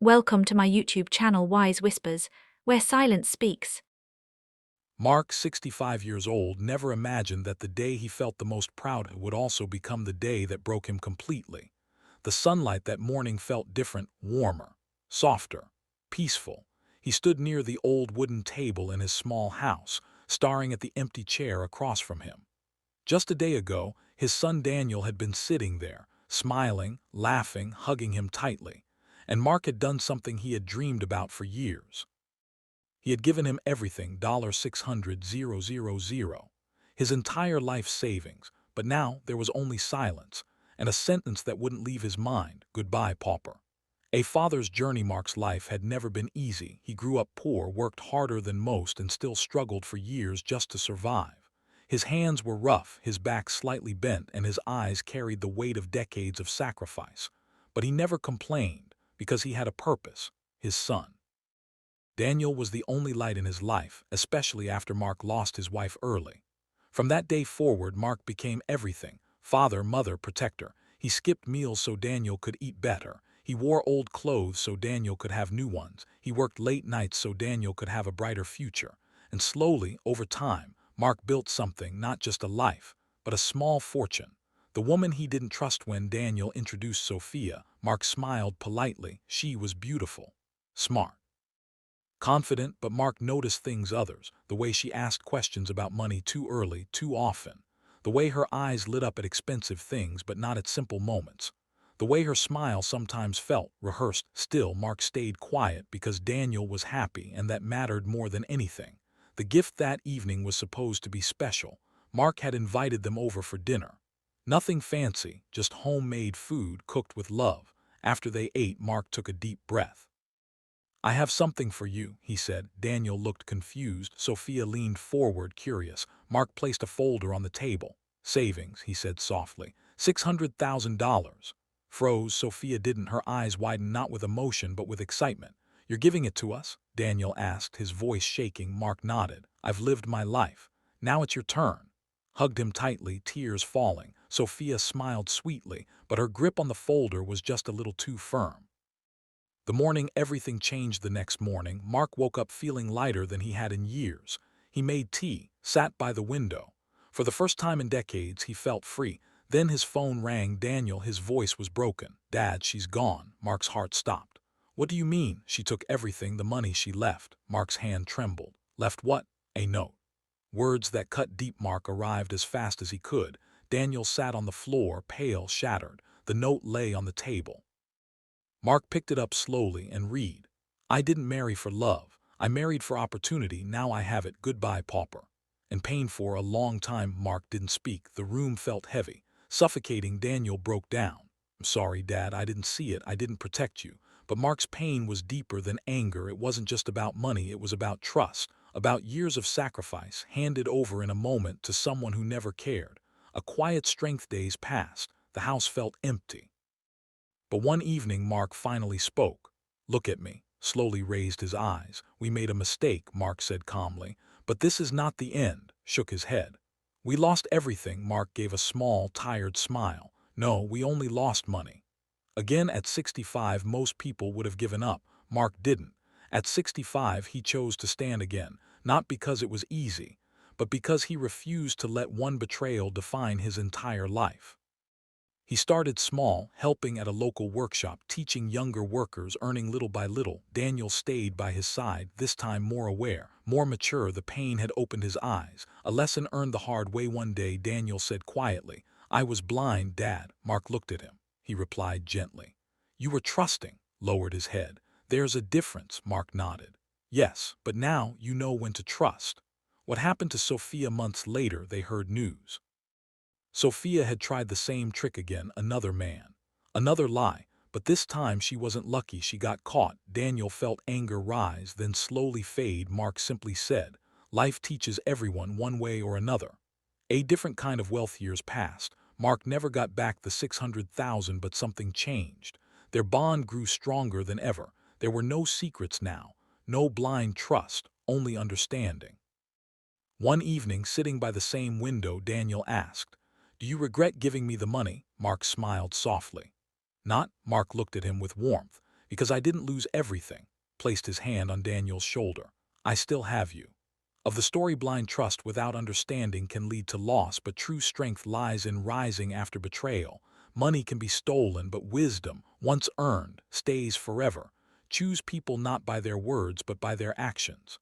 Welcome to my YouTube channel Wise Whispers, where silence speaks. Mark, 65 years old, never imagined that the day he felt the most proud would also become the day that broke him completely. The sunlight that morning felt different, warmer, softer, peaceful. He stood near the old wooden table in his small house, staring at the empty chair across from him. Just a day ago, his son Daniel had been sitting there, smiling, laughing, hugging him tightly. And Mark had done something he had dreamed about for years. He had given him everything, $600,000, his entire life savings, but now there was only silence, and a sentence that wouldn't leave his mind, "Goodbye, Pauper." A father's journey. Mark's life had never been easy. He grew up poor, worked harder than most, and still struggled for years just to survive. His hands were rough, his back slightly bent, and his eyes carried the weight of decades of sacrifice. But he never complained, because he had a purpose: his son. Daniel was the only light in his life, especially after Mark lost his wife early. From that day forward, Mark became everything: father, mother, protector. He skipped meals so Daniel could eat better. He wore old clothes so Daniel could have new ones. He worked late nights so Daniel could have a brighter future. And slowly, over time, Mark built something, not just a life, but a small fortune. The woman he didn't trust. When Daniel introduced Sophia, Mark smiled politely. She was beautiful, smart, confident, but Mark noticed things others: the way she asked questions about money too early, too often, the way her eyes lit up at expensive things but not at simple moments, the way her smile sometimes felt rehearsed. Still, Mark stayed quiet because Daniel was happy, and that mattered more than anything. The gift that evening was supposed to be special. Mark had invited them over for dinner. Nothing fancy, just homemade food cooked with love. After they ate, Mark took a deep breath. "I have something for you," he said. Daniel looked confused. Sophia leaned forward, curious. Mark placed a folder on the table. "Savings," he said softly. $600,000. Froze. Sophia didn't. Her eyes widened, not with emotion but with excitement. "You're giving it to us?" Daniel asked, his voice shaking. Mark nodded. "I've lived my life. Now it's your turn." Hugged him tightly, tears falling. Sophia smiled sweetly, but her grip on the folder was just a little too firm. The morning everything changed. The next morning, Mark woke up feeling lighter than he had in years. He made tea, sat by the window. For the first time in decades, he felt free. Then his phone rang. Daniel, his voice was broken. "Dad, she's gone." Mark's heart stopped. "What do you mean?" "She took everything, the money she left." Mark's hand trembled. "Left what?" "A note." Words that cut deep. Mark arrived as fast as he could. Daniel sat on the floor, pale, shattered. The note lay on the table. Mark picked it up slowly and read. "I didn't marry for love. I married for opportunity. Now I have it. Goodbye, Pauper." And pain. For a long time, Mark didn't speak. The room felt heavy, suffocating. Daniel broke down. "I'm sorry, Dad. I didn't see it. I didn't protect you." But Mark's pain was deeper than anger. It wasn't just about money. It was about trust, about years of sacrifice handed over in a moment to someone who never cared. A quiet strength. Days passed. The house felt empty. But one evening Mark finally spoke. "Look at me." Slowly raised his eyes. "We made a mistake," Mark said calmly. "But this is not the end." Shook his head. "We lost everything." Mark gave a small, tired smile. "No, we only lost money." Again. At 65, most people would have given up. Mark didn't. At 65, he chose to stand again, not because it was easy, but because he refused to let one betrayal define his entire life. He started small, helping at a local workshop, teaching younger workers, earning little by little. Daniel stayed by his side, this time more aware, more mature. The pain had opened his eyes, a lesson earned the hard way. One day Daniel said quietly, "I was blind, Dad." Mark looked at him. He replied gently, "You were trusting." Lowered his head. "There's a difference." Mark nodded. "Yes, but now you know when to trust." What happened to Sophia? Months later they heard news. Sophia had tried the same trick again. Another man, another lie, but this time she wasn't lucky. She got caught. Daniel felt anger rise, then slowly fade. Mark simply said, "Life teaches everyone one way or another." A different kind of wealth. Years passed. Mark never got back the 600,000, but something changed. Their bond grew stronger than ever. There were no secrets now, no blind trust, only understanding. One evening, sitting by the same window, Daniel asked, "Do you regret giving me the money?" Mark smiled softly. "Not." Mark looked at him with warmth. Because I didn't lose everything, placed his hand on Daniel's shoulder. I still have you. Of the story, blind trust without understanding can lead to loss, but true strength lies in rising after betrayal. Money can be stolen, but wisdom, once earned, stays forever. Choose people not by their words, but by their actions.